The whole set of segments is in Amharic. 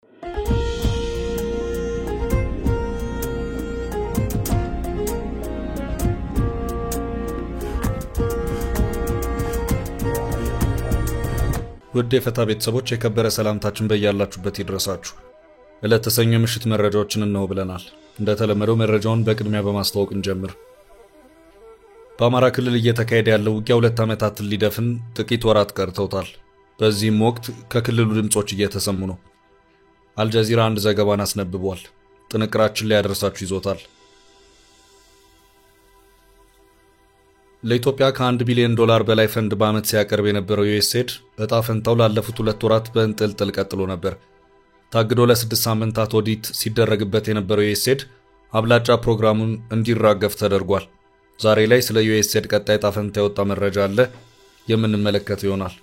ውድ የፈታ ቤተሰቦች የከበረ ሰላምታችን በእያላችሁበት ይድረሳችሁ። ዕለተ ሰኞ ምሽት መረጃዎችን ነው ብለናል። እንደተለመደው መረጃውን በቅድሚያ በማስተዋወቅ እንጀምር። በአማራ ክልል እየተካሄደ ያለው ውጊያ 2 ዓመታትን ሊደፍን ጥቂት ወራት ቀርተውታል። በዚህም ወቅት ከክልሉ ድምጾች እየተሰሙ ነው። አልጀዚራ አንድ ዘገባን አስነብቧል። ጥንቅራችን ላይ ያደርሳችሁ ይዞታል። ለኢትዮጵያ ከ$1 ቢሊዮን በላይ ፈንድ በአመት ሲያቀርብ የነበረው ዩኤስኤድ እጣ ፈንታው ላለፉት 2 ወራት በእንጥልጥል ቀጥሎ ነበር። ታግዶ ለ6 ሳምንታት ኦዲት ሲደረግበት የነበረው ዩኤስኤድ አብላጫ ፕሮግራሙን እንዲራገፍ ተደርጓል። ዛሬ ላይ ስለ ዩኤስኤድ ቀጣይ እጣ ፈንታ የወጣ መረጃ አለ፣ የምንመለከተው ይሆናል።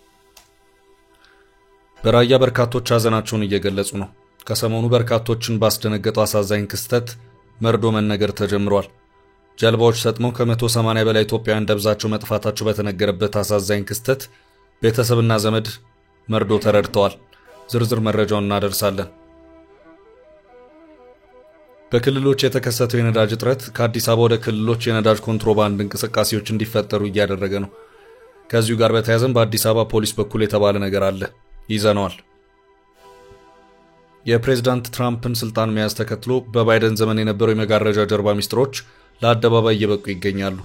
በራያ በርካቶች ሀዘናቸውን እየገለጹ ነው። ከሰሞኑ በርካቶችን ባስደነገጠው አሳዛኝ ክስተት መርዶ መነገር ተጀምሯል። ጀልባዎች ሰጥመው ከ180 በላይ ኢትዮጵያውያን ደብዛቸው መጥፋታቸው በተነገረበት አሳዛኝ ክስተት ቤተሰብና ዘመድ መርዶ ተረድተዋል። ዝርዝር መረጃውን እናደርሳለን። በክልሎች የተከሰተው የነዳጅ እጥረት ከአዲስ አበባ ወደ ክልሎች የነዳጅ ኮንትሮባንድ እንቅስቃሴዎች እንዲፈጠሩ እያደረገ ነው። ከዚሁ ጋር በተያያዘም በአዲስ አበባ ፖሊስ በኩል የተባለ ነገር አለ፣ ይዘነዋል። የፕሬዝዳንት ትራምፕን ስልጣን መያዝ ተከትሎ በባይደን ዘመን የነበረው የመጋረጃ ጀርባ ሚስጥሮች ለአደባባይ እየበቁ ይገኛሉ።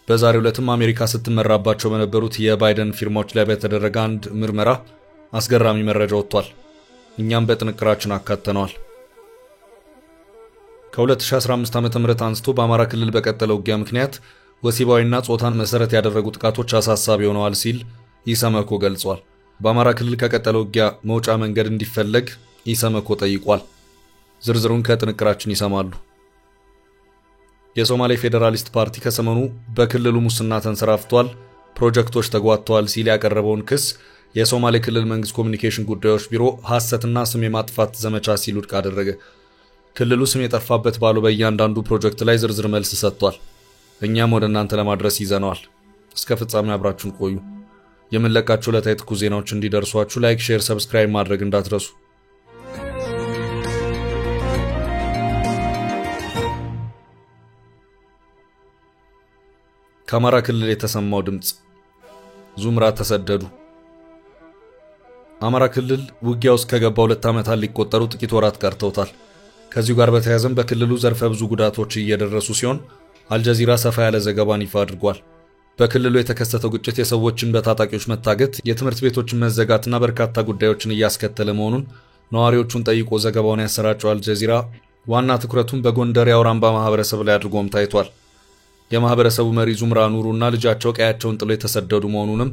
በዛሬው ዕለትም አሜሪካ ስትመራባቸው በነበሩት የባይደን ፊርማዎች ላይ በተደረገ አንድ ምርመራ አስገራሚ መረጃ ወጥቷል። እኛም በጥንቅራችን አካተነዋል። ከ2015 ዓ.ም አንስቶ በአማራ ክልል በቀጠለው ውጊያ ምክንያት ወሲባዊና ጾታን መሰረት ያደረጉ ጥቃቶች አሳሳቢ ሆነዋል ሲል ኢሰመኮ ገልጿል። በአማራ ክልል ከቀጠለው ውጊያ መውጫ መንገድ እንዲፈለግ ኢሰመኮ ጠይቋል። ዝርዝሩን ከጥንቅራችን ይሰማሉ። የሶማሌ ፌዴራሊስት ፓርቲ ከሰሞኑ በክልሉ ሙስና ተንሰራፍቷል፣ ፕሮጀክቶች ተጓተዋል ሲል ያቀረበውን ክስ የሶማሌ ክልል መንግስት ኮሚኒኬሽን ጉዳዮች ቢሮ ሐሰትና ስም የማጥፋት ዘመቻ ሲል ውድቅ አደረገ። ክልሉ ስም የጠፋበት ባሉ በእያንዳንዱ ፕሮጀክት ላይ ዝርዝር መልስ ሰጥቷል። እኛም ወደ እናንተ ለማድረስ ይዘነዋል። እስከ ፍጻሜ አብራችሁን ቆዩ። የምንለቃችሁ ዕለታዊ ትኩስ ዜናዎች እንዲደርሷችሁ ላይክ፣ ሼር፣ ሰብስክራይብ ማድረግ እንዳትረሱ። ከአማራ ክልል የተሰማው ድምጽ ዙምራ ተሰደዱ። አማራ ክልል ውጊያ ውስጥ ከገባ 2 ዓመታት ሊቆጠሩ ጥቂት ወራት ቀርተውታል። ከዚሁ ጋር በተያያዘም በክልሉ ዘርፈ ብዙ ጉዳቶች እየደረሱ ሲሆን አልጀዚራ ሰፋ ያለ ዘገባን ይፋ አድርጓል። በክልሉ የተከሰተው ግጭት የሰዎችን በታጣቂዎች መታገት፣ የትምህርት ቤቶችን መዘጋትና በርካታ ጉዳዮችን እያስከተለ መሆኑን ነዋሪዎቹን ጠይቆ ዘገባውን ያሰራጨው አልጀዚራ ዋና ትኩረቱን በጎንደር የአውራምባ ማህበረሰብ ላይ አድርጎም ታይቷል። የማህበረሰቡ መሪ ዙምራ ኑሩና ልጃቸው ቀያቸውን ጥሎ የተሰደዱ መሆኑንም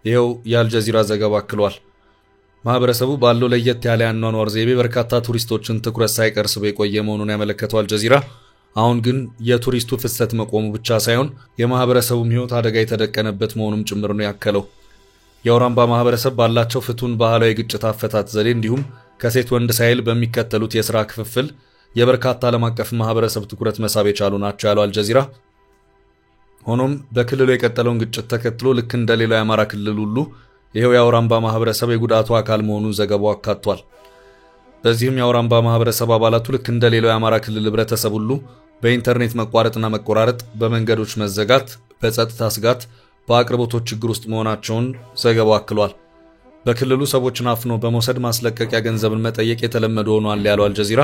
ይሄው የአልጀዚራ ዘገባ አክሏል። ማህበረሰቡ ባለው ለየት ያለ ያኗኗር ዘይቤ በርካታ ቱሪስቶችን ትኩረት ሳይቀር ስቦ የቆየ መሆኑን ያመለከተው አልጀዚራ አሁን ግን የቱሪስቱ ፍሰት መቆሙ ብቻ ሳይሆን የማህበረሰቡም ህይወት አደጋ የተደቀነበት መሆኑም ጭምር ነው ያከለው። የአውራምባ ማህበረሰብ ባላቸው ፍቱን ባህላዊ ግጭት አፈታት ዘዴ እንዲሁም ከሴት ወንድ ሳይል በሚከተሉት የሥራ ክፍፍል የበርካታ ዓለም አቀፍ ማህበረሰብ ትኩረት መሳብ የቻሉ ናቸው ያለው አልጀዚራ ሆኖም በክልሉ የቀጠለውን ግጭት ተከትሎ ልክ እንደሌላው የአማራ ክልል ሁሉ ይሄው የአውራምባ ማህበረሰብ የጉዳቱ አካል መሆኑን ዘገባው አካቷል። በዚህም የአውራምባ ማህበረሰብ አባላቱ ልክ እንደሌላው የአማራ ክልል ህብረተሰብ ሁሉ በኢንተርኔት መቋረጥና መቆራረጥ፣ በመንገዶች መዘጋት፣ በጸጥታ ስጋት፣ በአቅርቦቶች ችግር ውስጥ መሆናቸውን ዘገባው አክሏል። በክልሉ ሰዎችን አፍኖ በመውሰድ ማስለቀቂያ ገንዘብን መጠየቅ የተለመደ ሆኗል ያለው አልጀዚራ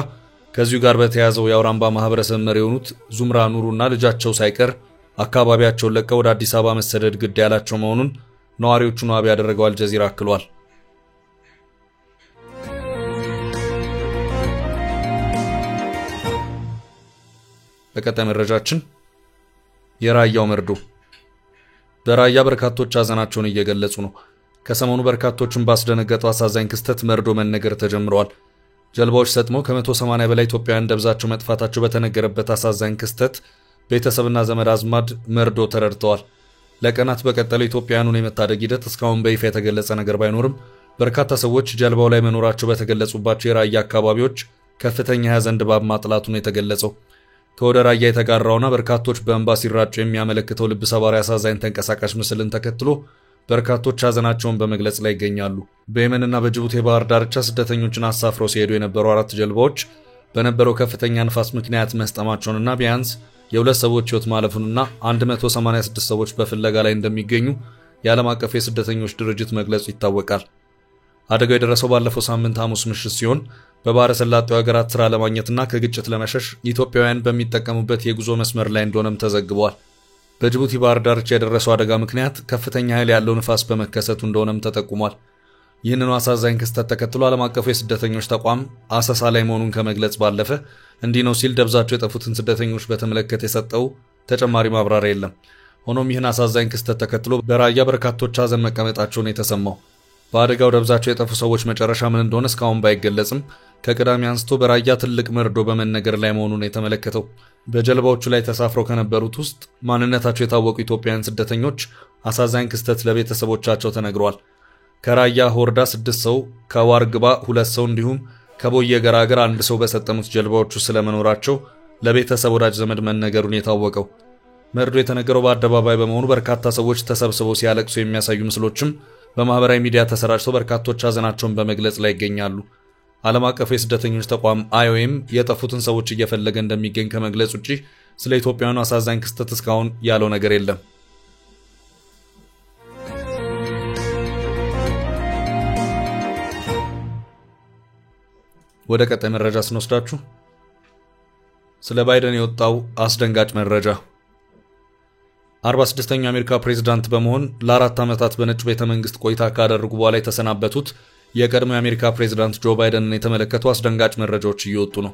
ከዚሁ ጋር በተያያዘው የአውራምባ ማህበረሰብ መሪ የሆኑት ዙምራ ኑሩና ልጃቸው ሳይቀር አካባቢያቸውን ለቀው ወደ አዲስ አበባ መሰደድ ግድ ያላቸው መሆኑን ነዋሪዎቹን ዋቢ ያደረገው አልጀዚራ አክሏል። በቀጣይ መረጃችን የራያው መርዶ። በራያ በርካቶች ሀዘናቸውን እየገለጹ ነው። ከሰሞኑ በርካቶችን ባስደነገጠው አሳዛኝ ክስተት መርዶ መነገር ተጀምሯል። ጀልባዎች ሰጥመው ከ180 በላይ ኢትዮጵያውያን ደብዛቸው መጥፋታቸው በተነገረበት አሳዛኝ ክስተት ቤተሰብና ዘመድ አዝማድ መርዶ ተረድተዋል። ለቀናት በቀጠለው ኢትዮጵያውያኑን የመታደግ ሂደት እስካሁን በይፋ የተገለጸ ነገር ባይኖርም በርካታ ሰዎች ጀልባው ላይ መኖራቸው በተገለጹባቸው የራያ አካባቢዎች ከፍተኛ ሐዘን ድባብ ማጥላቱን የተገለጸው ከወደ ራያ የተጋራውና በርካቶች በእንባ ሲራጩ የሚያመለክተው ልብ ሰባሪ አሳዛኝ ተንቀሳቃሽ ምስልን ተከትሎ በርካቶች ሐዘናቸውን በመግለጽ ላይ ይገኛሉ። በየመንና በጅቡቲ ባህር ዳርቻ ስደተኞችን አሳፍረው ሲሄዱ የነበሩ 4 ጀልባዎች በነበረው ከፍተኛ ንፋስ ምክንያት መስጠማቸውንና ቢያንስ የ2 ሰዎች ሕይወት ማለፉንና 186 ሰዎች በፍለጋ ላይ እንደሚገኙ የዓለም አቀፍ የስደተኞች ድርጅት መግለጹ ይታወቃል። አደጋው የደረሰው ባለፈው ሳምንት ሐሙስ ምሽት ሲሆን በባህረ ሰላጤው ሀገራት ሥራ ለማግኘትና ከግጭት ለመሸሽ ኢትዮጵያውያን በሚጠቀሙበት የጉዞ መስመር ላይ እንደሆነም ተዘግቧል። በጅቡቲ ባህር ዳርቻ የደረሰው አደጋ ምክንያት ከፍተኛ ኃይል ያለው ንፋስ በመከሰቱ እንደሆነም ተጠቁሟል። ይህንኑ አሳዛኝ ክስተት ተከትሎ ዓለም አቀፉ የስደተኞች ተቋም አሰሳ ላይ መሆኑን ከመግለጽ ባለፈ እንዲህ ነው ሲል ደብዛቸው የጠፉትን ስደተኞች በተመለከተ የሰጠው ተጨማሪ ማብራሪያ የለም። ሆኖም ይህን አሳዛኝ ክስተት ተከትሎ በራያ በርካቶች ሐዘን መቀመጣቸውን የተሰማው በአደጋው ደብዛቸው የጠፉ ሰዎች መጨረሻ ምን እንደሆነ እስካሁን ባይገለጽም ከቅዳሜ አንስቶ በራያ ትልቅ መርዶ በመነገር ላይ መሆኑን የተመለከተው በጀልባዎቹ ላይ ተሳፍረው ከነበሩት ውስጥ ማንነታቸው የታወቁ ኢትዮጵያውያን ስደተኞች አሳዛኝ ክስተት ለቤተሰቦቻቸው ተነግሯል። ከራያ ሆርዳ 6 ሰው፣ ከዋርግባ 2 ሰው እንዲሁም ከቦየ ገራገር 1 ሰው በሰጠሙት ጀልባዎቹ ስለመኖራቸው ለቤተሰብ ወዳጅ ዘመድ መነገሩን የታወቀው መርዶ የተነገረው በአደባባይ በመሆኑ በርካታ ሰዎች ተሰብስበው ሲያለቅሱ የሚያሳዩ ምስሎችም በማህበራዊ ሚዲያ ተሰራጭተው በርካቶች ሐዘናቸውን በመግለጽ ላይ ይገኛሉ። ዓለም አቀፉ የስደተኞች ተቋም IOM የጠፉትን ሰዎች እየፈለገ እንደሚገኝ ከመግለጽ ውጪ ስለ ኢትዮጵያውያኑ አሳዛኝ ክስተት እስካሁን ያለው ነገር የለም። ወደ ቀጣይ መረጃ ስንወስዳችሁ ስለ ባይደን የወጣው አስደንጋጭ መረጃ 46ኛው የአሜሪካ ፕሬዝዳንት በመሆን ለ4 ዓመታት በነጭ ቤተ መንግስት ቆይታ ካደረጉ በኋላ የተሰናበቱት የቀድሞ የአሜሪካ ፕሬዝዳንት ጆ ባይደንን የተመለከቱ አስደንጋጭ መረጃዎች እየወጡ ነው።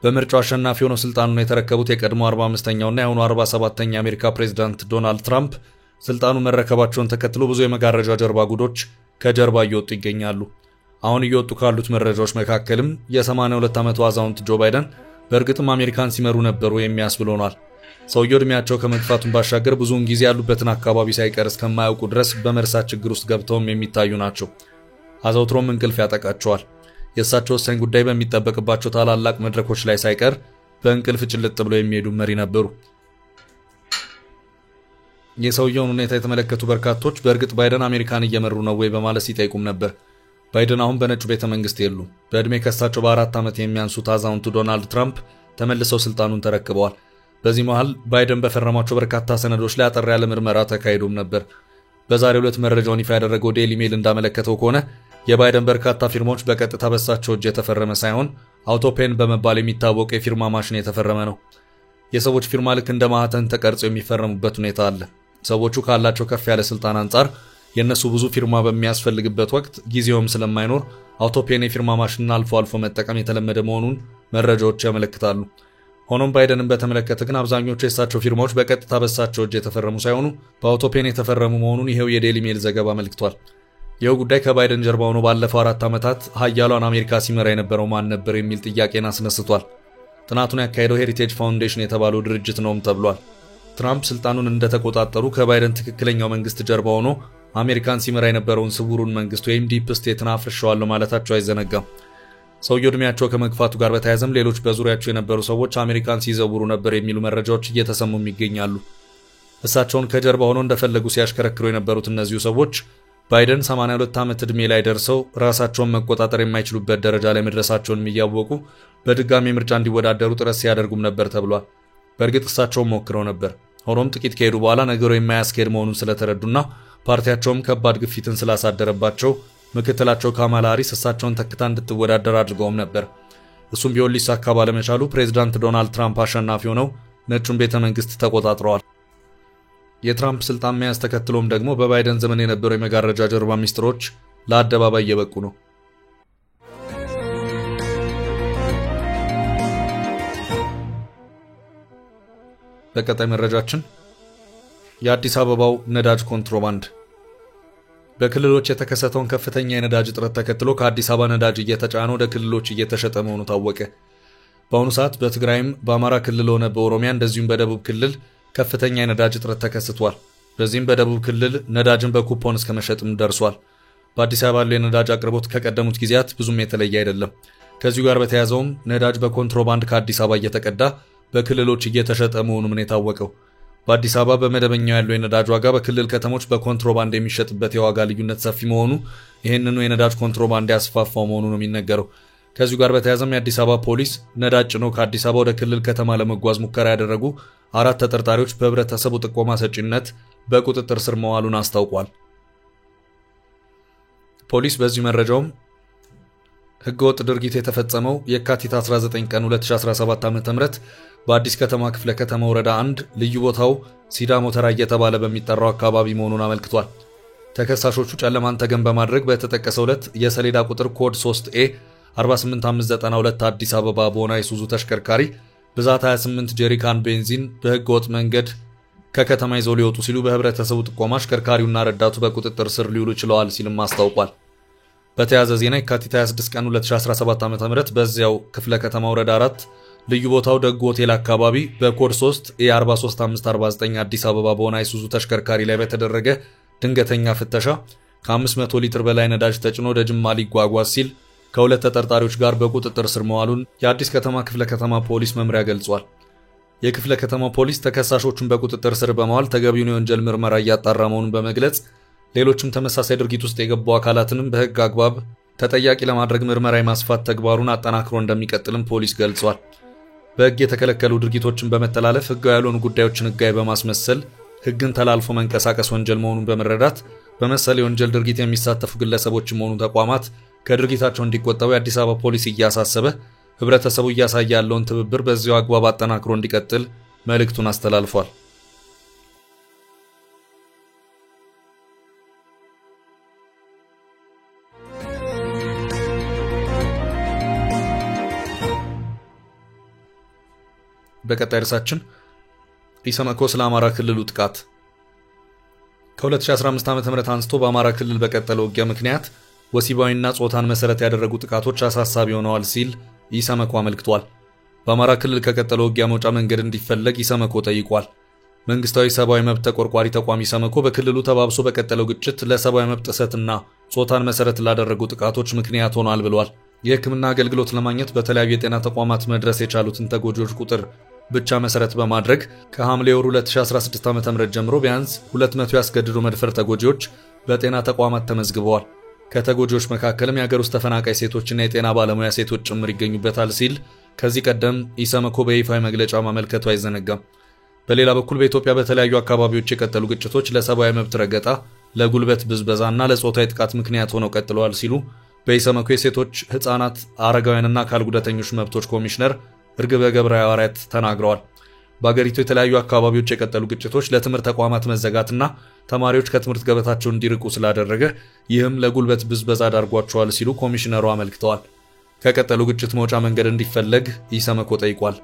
በምርጫው አሸናፊ ሆነው ስልጣኑን የተረከቡት የቀድሞ 45ኛውና የአሁኑ 47ኛ የአሜሪካ ፕሬዝዳንት ዶናልድ ትራምፕ ስልጣኑ መረከባቸውን ተከትሎ ብዙ የመጋረጃ ጀርባ ጉዶች ከጀርባ እየወጡ ይገኛሉ። አሁን እየወጡ ካሉት መረጃዎች መካከልም የ82 ዓመቱ አዛውንት ጆ ባይደን በእርግጥም አሜሪካን ሲመሩ ነበሩ የሚያስብል ሆኗል። ሰውየው ዕድሜያቸው ከመግፋቱን ባሻገር ብዙውን ጊዜ ያሉበትን አካባቢ ሳይቀር እስከማያውቁ ድረስ በመርሳት ችግር ውስጥ ገብተውም የሚታዩ ናቸው። አዘውትሮም እንቅልፍ ያጠቃቸዋል። የእሳቸው ወሳኝ ጉዳይ በሚጠበቅባቸው ታላላቅ መድረኮች ላይ ሳይቀር በእንቅልፍ ጭልጥ ብለው የሚሄዱ መሪ ነበሩ። የሰውየውን ሁኔታ የተመለከቱ በርካቶች በእርግጥ ባይደን አሜሪካን እየመሩ ነው ወይ በማለት ሲጠይቁም ነበር። ባይደን አሁን በነጩ ቤተ መንግስት የሉም። በዕድሜ ከሳቸው በ4 ዓመት የሚያንሱት አዛውንቱ ዶናልድ ትራምፕ ተመልሰው ስልጣኑን ተረክበዋል። በዚህ መሃል ባይደን በፈረሟቸው በርካታ ሰነዶች ላይ አጠር ያለ ምርመራ ተካሂዶም ነበር። በዛሬው ዕለት መረጃውን ይፋ ያደረገው ዴይሊ ሜል እንዳመለከተው ከሆነ የባይደን በርካታ ፊርማዎች በቀጥታ በሳቸው እጅ የተፈረመ ሳይሆን አውቶፔን በመባል የሚታወቅ የፊርማ ማሽን የተፈረመ ነው። የሰዎች ፊርማ ልክ እንደ ማህተም ተቀርጾ የሚፈረሙበት ሁኔታ አለ። ሰዎቹ ካላቸው ከፍ ያለ ስልጣን አንጻር የነሱ ብዙ ፊርማ በሚያስፈልግበት ወቅት ጊዜውም ስለማይኖር አውቶፔን የፊርማ ማሽንን አልፎ አልፎ መጠቀም የተለመደ መሆኑን መረጃዎች ያመለክታሉ። ሆኖም ባይደንን በተመለከተ ግን አብዛኞቹ የእሳቸው ፊርማዎች በቀጥታ በእሳቸው እጅ የተፈረሙ ሳይሆኑ በአውቶፔን የተፈረሙ መሆኑን ይሄው የዴይሊ ሜል ዘገባ አመልክቷል። ይኸው ጉዳይ ከባይደን ጀርባ ሆኖ ባለፈው 4 ዓመታት ሀያሏን አሜሪካ ሲመራ የነበረው ማን ነበር የሚል ጥያቄን አስነስቷል። ጥናቱን ያካሄደው ሄሪቴጅ ፋውንዴሽን የተባለው ድርጅት ነውም ተብሏል። ትራምፕ ስልጣኑን እንደተቆጣጠሩ ከባይደን ትክክለኛው መንግስት ጀርባ ሆኖ አሜሪካን ሲመራ የነበረውን ስውሩን መንግስት ወይም ዲፕ ስቴትን አፍርሸዋለሁ ማለታቸው አይዘነጋም። ሰውየው ዕድሜያቸው ከመግፋቱ ጋር በተያያዘም ሌሎች በዙሪያቸው የነበሩ ሰዎች አሜሪካን ሲዘውሩ ነበር የሚሉ መረጃዎች እየተሰሙም ይገኛሉ። እሳቸውን ከጀርባ ሆኖ እንደፈለጉ ሲያሽከረክሩ የነበሩት እነዚሁ ሰዎች ባይደን 82 ዓመት ዕድሜ ላይ ደርሰው ራሳቸውን መቆጣጠር የማይችሉበት ደረጃ ላይ መድረሳቸውን እያወቁ በድጋሚ ምርጫ እንዲወዳደሩ ጥረት ሲያደርጉም ነበር ተብሏል። በእርግጥ እሳቸውም ሞክረው ነበር። ሆኖም ጥቂት ከሄዱ በኋላ ነገሩ የማያስኬድ መሆኑን ስለተረዱና ፓርቲያቸውም ከባድ ግፊትን ስላሳደረባቸው ምክትላቸው ካማላ ሃሪስ እሳቸውን ተክታ እንድትወዳደር አድርገውም ነበር። እሱም ቢሆን ሊሳካ ባለመቻሉ ፕሬዝዳንት ዶናልድ ትራምፕ አሸናፊ ሆነው ነጩን ቤተ መንግስት ተቆጣጥረዋል። የትራምፕ ስልጣን መያዝ ተከትሎም ደግሞ በባይደን ዘመን የነበሩ የመጋረጃ ጀርባ ሚስጥሮች ለአደባባይ እየበቁ ነው። በቀጣይ መረጃችን የአዲስ አበባው ነዳጅ ኮንትሮባንድ በክልሎች የተከሰተውን ከፍተኛ የነዳጅ እጥረት ተከትሎ ከአዲስ አበባ ነዳጅ እየተጫነ ወደ ክልሎች እየተሸጠ መሆኑ ታወቀ። በአሁኑ ሰዓት በትግራይም በአማራ ክልል ሆነ በኦሮሚያ እንደዚሁም በደቡብ ክልል ከፍተኛ የነዳጅ እጥረት ተከስቷል። በዚህም በደቡብ ክልል ነዳጅን በኩፖን እስከ መሸጥም ደርሷል። በአዲስ አበባ ያለው የነዳጅ አቅርቦት ከቀደሙት ጊዜያት ብዙም የተለየ አይደለም። ከዚሁ ጋር በተያያዘውም ነዳጅ በኮንትሮባንድ ከአዲስ አበባ እየተቀዳ በክልሎች እየተሸጠ መሆኑም ነው የታወቀው። በአዲስ አበባ በመደበኛው ያለው የነዳጅ ዋጋ በክልል ከተሞች በኮንትሮባንድ የሚሸጥበት የዋጋ ልዩነት ሰፊ መሆኑ ይህንኑ የነዳጅ ኮንትሮባንድ ያስፋፋው መሆኑ ነው የሚነገረው። ከዚሁ ጋር በተያያዘም የአዲስ አበባ ፖሊስ ነዳጅ ጭነው ከአዲስ አበባ ወደ ክልል ከተማ ለመጓዝ ሙከራ ያደረጉ 4 ተጠርጣሪዎች በህብረተሰቡ ጥቆማ ሰጪነት በቁጥጥር ስር መዋሉን አስታውቋል። ፖሊስ በዚህ መረጃውም ህገወጥ ድርጊት የተፈጸመው የካቲት 19 ቀን 2017 ዓ.ም በአዲስ ከተማ ክፍለ ከተማ ወረዳ 1 ልዩ ቦታው ሲዳሞ ተራ እየተባለ በሚጠራው አካባቢ መሆኑን አመልክቷል። ተከሳሾቹ ጨለማን ተገን በማድረግ በተጠቀሰው ዕለት የሰሌዳ ቁጥር ኮድ 3A 48592 አዲስ አበባ በሆነ አይሱዙ ተሽከርካሪ ብዛት 28 ጀሪካን ቤንዚን በህገወጥ መንገድ ከከተማ ይዘው ሊወጡ ሲሉ በህብረተሰቡ ጥቆማ አሽከርካሪውና ረዳቱ በቁጥጥር ስር ሊውሉ ችለዋል ሲልም አስታውቋል። በተያያዘ ዜና የካቲት 26 ቀን 2017 ዓ.ም በዚያው ክፍለ ከተማ ወረዳ 4 ልዩ ቦታው ደጉ ሆቴል አካባቢ በኮድ 3 A43549 አዲስ አበባ በሆነ አይሱዙ ተሽከርካሪ ላይ በተደረገ ድንገተኛ ፍተሻ ከ500 ሊትር በላይ ነዳጅ ተጭኖ ወደ ጅማ ሊጓጓዝ ሲል ከሁለት ተጠርጣሪዎች ጋር በቁጥጥር ስር መዋሉን የአዲስ ከተማ ክፍለ ከተማ ፖሊስ መምሪያ ገልጿል። የክፍለ ከተማ ፖሊስ ተከሳሾቹን በቁጥጥር ስር በመዋል ተገቢውን የወንጀል ምርመራ እያጣራ መሆኑን በመግለጽ ሌሎችም ተመሳሳይ ድርጊት ውስጥ የገቡ አካላትንም በህግ አግባብ ተጠያቂ ለማድረግ ምርመራ የማስፋት ተግባሩን አጠናክሮ እንደሚቀጥልም ፖሊስ ገልጿል። በህግ የተከለከሉ ድርጊቶችን በመተላለፍ ህጋዊ ያልሆኑ ጉዳዮችን ህጋዊ በማስመሰል ህግን ተላልፎ መንቀሳቀስ ወንጀል መሆኑን በመረዳት በመሰለ የወንጀል ድርጊት የሚሳተፉ ግለሰቦችም ሆኑ ተቋማት ከድርጊታቸው እንዲቆጠቡ የአዲስ አበባ ፖሊስ እያሳሰበ ህብረተሰቡ እያሳየ ያለውን ትብብር በዚያው አግባብ አጠናክሮ እንዲቀጥል መልእክቱን አስተላልፏል። በቀጣይ ርዕሳችን ኢሰመኮ ስለ አማራ ክልሉ ጥቃት ከ2015 ዓ.ም አንስቶ በአማራ ክልል በቀጠለው ውጊያ ምክንያት ወሲባዊና ጾታን መሰረት ያደረጉ ጥቃቶች አሳሳቢ ሆነዋል ሲል ኢሰመኮ አመልክቷል። በአማራ ክልል ከቀጠለው ውጊያ መውጫ መንገድ እንዲፈለግ ኢሰመኮ ጠይቋል። መንግስታዊ ሰብአዊ መብት ተቆርቋሪ ተቋም ኢሰመኮ በክልሉ ተባብሶ በቀጠለው ግጭት ለሰብአዊ መብት ጥሰትና ጾታን መሰረት ላደረጉ ጥቃቶች ምክንያት ሆኗል ብሏል። የህክምና አገልግሎት ለማግኘት በተለያዩ የጤና ተቋማት መድረስ የቻሉትን ተጎጂዎች ቁጥር ብቻ መሰረት በማድረግ ከሐምሌ ወር 2016 ዓ.ም ጀምሮ ቢያንስ 200 ያስገድዶ መድፈር ተጎጂዎች በጤና ተቋማት ተመዝግበዋል። ከተጎጂዎች መካከልም የሀገር ውስጥ ተፈናቃይ ሴቶችና የጤና ባለሙያ ሴቶች ጭምር ይገኙበታል ሲል ከዚህ ቀደም ኢሰመኮ በይፋዊ መግለጫ ማመልከቱ አይዘነጋም። በሌላ በኩል በኢትዮጵያ በተለያዩ አካባቢዎች የቀጠሉ ግጭቶች ለሰብአዊ መብት ረገጣ፣ ለጉልበት ብዝበዛና ለጾታዊ ጥቃት ምክንያት ሆነው ቀጥለዋል ሲሉ በኢሰመኮ የሴቶች ህፃናት፣ አረጋውያንና አካል ጉዳተኞች መብቶች ኮሚሽነር እርግበ ገብረ ሐዋርያት ተናግረዋል። በአገሪቱ የተለያዩ አካባቢዎች የቀጠሉ ግጭቶች ለትምህርት ተቋማት መዘጋትና ተማሪዎች ከትምህርት ገበታቸው እንዲርቁ ስላደረገ ይህም ለጉልበት ብዝበዛ ዳርጓቸዋል ሲሉ ኮሚሽነሩ አመልክተዋል። ከቀጠሉ ግጭት መውጫ መንገድ እንዲፈለግ ኢሰመኮ ጠይቋል።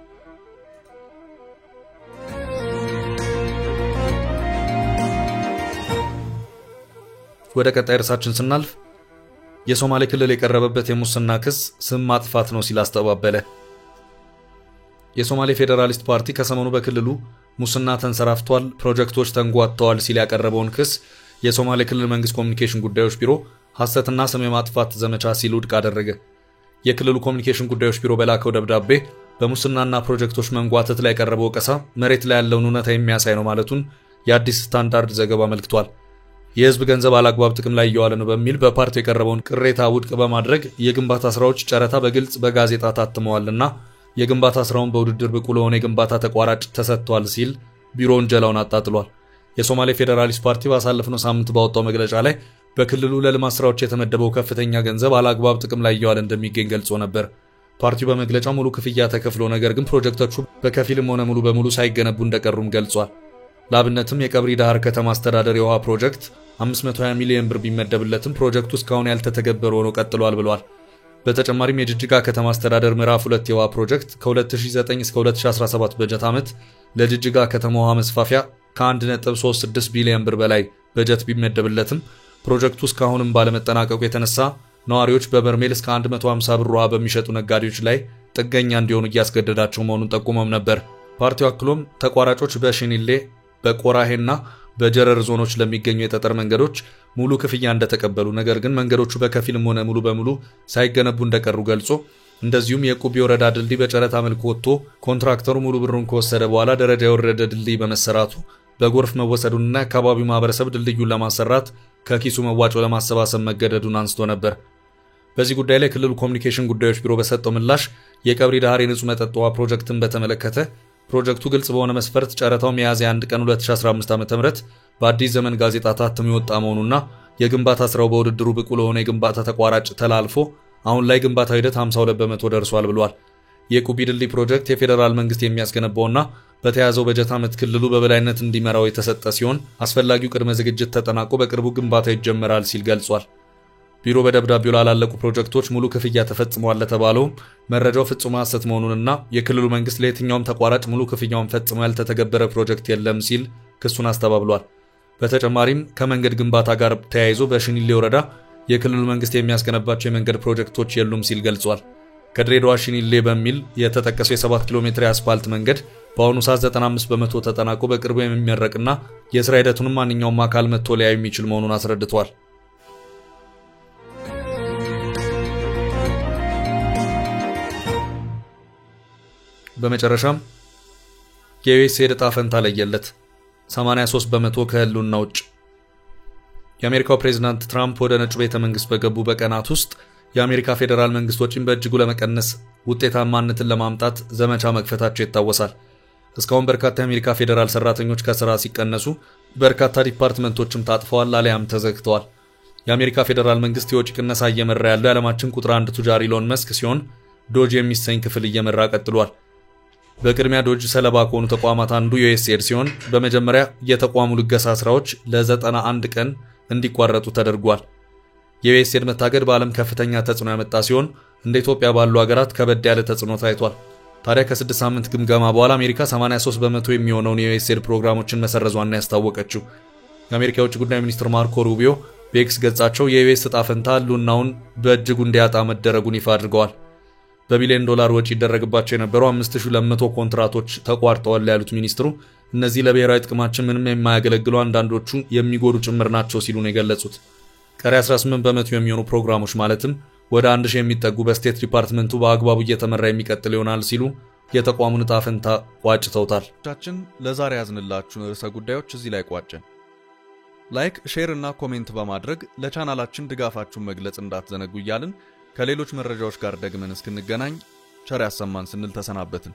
ወደ ቀጣይ ርዕሳችን ስናልፍ የሶማሌ ክልል የቀረበበት የሙስና ክስ ስም ማጥፋት ነው ሲል አስተባበለ። የሶማሌ ፌዴራሊስት ፓርቲ ከሰሞኑ በክልሉ ሙስና ተንሰራፍቷል፣ ፕሮጀክቶች ተንጓተዋል ሲል ያቀረበውን ክስ የሶማሌ ክልል መንግስት ኮሚኒኬሽን ጉዳዮች ቢሮ ሐሰትና ስም የማጥፋት ዘመቻ ሲል ውድቅ አደረገ። የክልሉ ኮሚኒኬሽን ጉዳዮች ቢሮ በላከው ደብዳቤ በሙስናና ፕሮጀክቶች መንጓተት ላይ ያቀረበው ወቀሳ መሬት ላይ ያለውን እውነታ የሚያሳይ ነው ማለቱን የአዲስ ስታንዳርድ ዘገባ አመልክቷል። የህዝብ ገንዘብ አላግባብ ጥቅም ላይ እየዋለ ነው በሚል በፓርቲው የቀረበውን ቅሬታ ውድቅ በማድረግ የግንባታ ስራዎች ጨረታ በግልጽ በጋዜጣ ታትመዋልና የግንባታ ስራውን በውድድር ብቁ ለሆነ የግንባታ ተቋራጭ ተሰጥቷል ሲል ቢሮ ወንጀላውን አጣጥሏል። የሶማሌ ፌዴራሊስት ፓርቲ ባሳለፍነው ሳምንት ባወጣው መግለጫ ላይ በክልሉ ለልማት ስራዎች የተመደበው ከፍተኛ ገንዘብ አላግባብ ጥቅም ላይ እየዋለ እንደሚገኝ ገልጾ ነበር። ፓርቲው በመግለጫው ሙሉ ክፍያ ተከፍሎ ነገር ግን ፕሮጀክቶቹ በከፊልም ሆነ ሙሉ በሙሉ ሳይገነቡ እንደቀሩም ገልጿል። ለአብነትም የቀብሪ ዳህር ከተማ አስተዳደር የውሃ ፕሮጀክት 520 ሚሊዮን ብር ቢመደብለትም ፕሮጀክቱ እስካሁን ያልተተገበረ ሆኖ ቀጥሏል ብሏል። በተጨማሪም የጅጅጋ ከተማ አስተዳደር ምዕራፍ 2 የውሃ ፕሮጀክት ከ2009 እስከ 2017 በጀት ዓመት ለጅጅጋ ከተማ ውሃ መስፋፊያ ከ1.36 ቢሊዮን ብር በላይ በጀት ቢመደብለትም ፕሮጀክቱ እስካሁንም ባለመጠናቀቁ የተነሳ ነዋሪዎች በበርሜል እስከ 150 ብር ውሃ በሚሸጡ ነጋዴዎች ላይ ጥገኛ እንዲሆኑ እያስገደዳቸው መሆኑን ጠቁመም ነበር። ፓርቲው አክሎም ተቋራጮች በሽኒሌ በቆራሄና በጀረር ዞኖች ለሚገኙ የጠጠር መንገዶች ሙሉ ክፍያ እንደተቀበሉ ነገር ግን መንገዶቹ በከፊልም ሆነ ሙሉ በሙሉ ሳይገነቡ እንደቀሩ ገልጾ እንደዚሁም የቁቢ ወረዳ ድልድይ በጨረታ መልክ ወጥቶ ኮንትራክተሩ ሙሉ ብሩን ከወሰደ በኋላ ደረጃ የወረደ ድልድይ በመሰራቱ በጎርፍ መወሰዱንና አካባቢው ማህበረሰብ ድልድዩን ለማሰራት ከኪሱ መዋጮ ለማሰባሰብ መገደዱን አንስቶ ነበር። በዚህ ጉዳይ ላይ ክልሉ ኮሙኒኬሽን ጉዳዮች ቢሮ በሰጠው ምላሽ የቀብሪ ዳህር የንጹህ መጠጥ ውሃ ፕሮጀክትን በተመለከተ ፕሮጀክቱ ግልጽ በሆነ መስፈርት ጨረታው ሚያዝያ 1 ቀን 2015 ዓ.ም በአዲስ ዘመን ጋዜጣ ታትሞ የወጣ መሆኑና የግንባታ ስራው በውድድሩ ብቁ ለሆነ የግንባታ ተቋራጭ ተላልፎ አሁን ላይ ግንባታው ሂደት 52% ደርሷል ብሏል። የቁቢ ድልድይ ፕሮጀክት የፌደራል መንግስት የሚያስገነባውና በተያዘው በጀት ዓመት ክልሉ በበላይነት እንዲመራው የተሰጠ ሲሆን አስፈላጊው ቅድመ ዝግጅት ተጠናቆ በቅርቡ ግንባታ ይጀምራል ሲል ገልጿል። ቢሮ በደብዳቤው ላላለቁ ፕሮጀክቶች ሙሉ ክፍያ ተፈጽሟል ለተባለው መረጃው ፍጹም ሐሰት መሆኑንና የክልሉ መንግስት ለየትኛውም ተቋራጭ ሙሉ ክፍያውን ፈጽሞ ያልተተገበረ ፕሮጀክት የለም ሲል ክሱን አስተባብሏል። በተጨማሪም ከመንገድ ግንባታ ጋር ተያይዞ በሽኒሌ ወረዳ የክልሉ መንግስት የሚያስገነባቸው የመንገድ ፕሮጀክቶች የሉም ሲል ገልጿል። ከድሬዳዋ ሽኒሌ በሚል የተጠቀሰው የ7 ኪሎ ሜትር የአስፋልት መንገድ በአሁኑ ሰዓት 95% ተጠናቆ በቅርቡ የሚመረቅና የሥራ ሂደቱንም ማንኛውም አካል መጥቶ ሊያዩ የሚችል መሆኑን አስረድቷል። በመጨረሻም የዩኤስኤድ ዕጣ ፈንታ ለየለት 83% ከህልውና ውጭ። የአሜሪካው ፕሬዝዳንት ትራምፕ ወደ ነጩ ቤተ መንግስት በገቡ በቀናት ውስጥ የአሜሪካ ፌደራል መንግስት ወጪን በእጅጉ ለመቀነስ ውጤታማነትን ለማምጣት ዘመቻ መክፈታቸው ይታወሳል። እስካሁን በርካታ የአሜሪካ ፌደራል ሰራተኞች ከስራ ሲቀነሱ በርካታ ዲፓርትመንቶችም ታጥፈዋል አሊያም ተዘግተዋል። የአሜሪካ ፌደራል መንግስት የወጪ ቅነሳ እየመራ ያለው የዓለማችን ቁጥር 1 ቱጃር ኢሎን መስክ ሲሆን ዶጅ የሚሰኝ ክፍል እየመራ ቀጥሏል። በቅድሚያ ዶጅ ሰለባ ከሆኑ ተቋማት አንዱ ዩኤስኤድ ሲሆን በመጀመሪያ የተቋሙ ልገሳ ስራዎች ለ91 ቀን እንዲቋረጡ ተደርጓል። የዩኤስኤድ መታገድ በዓለም ከፍተኛ ተጽዕኖ ያመጣ ሲሆን እንደ ኢትዮጵያ ባሉ ሀገራት ከበድ ያለ ተጽዕኖ ታይቷል። ታዲያ ከ6 ሳምንት ግምገማ በኋላ አሜሪካ 83% የሚሆነውን የዩኤስኤድ ፕሮግራሞችን መሰረዟን ያስታወቀችው። የአሜሪካ የውጭ ጉዳይ ሚኒስትር ማርኮ ሩቢዮ በኤክስ ገጻቸው የዩኤስ ዕጣ ፈንታ ህልውናውን በእጅጉ እንዲያጣ መደረጉን ይፋ አድርገዋል። በቢሊዮን ዶላር ወጪ ይደረግባቸው የነበሩ 5200 ኮንትራቶች ተቋርጠዋል ያሉት ሚኒስትሩ እነዚህ ለብሔራዊ ጥቅማችን ምንም የማያገለግሉ አንዳንዶቹ የሚጎዱ ጭምር ናቸው ሲሉ ነው የገለጹት። ቀሪ 18% የሚሆኑ ፕሮግራሞች ማለትም ወደ 1000 የሚጠጉ በስቴት ዲፓርትመንቱ በአግባቡ እየተመራ የሚቀጥል ይሆናል ሲሉ የተቋሙን ዕጣ ፈንታ ቋጭተውታል። ለዛሬ ያዝንላችሁን ርዕሰ ጉዳዮች እዚህ ላይ ቋጨን። ላይክ፣ ሼር እና ኮሜንት በማድረግ ለቻናላችን ድጋፋችሁን መግለጽ እንዳትዘነጉ እያልን ከሌሎች መረጃዎች ጋር ደግመን እስክንገናኝ ቸር ያሰማን ስንል ተሰናበትን።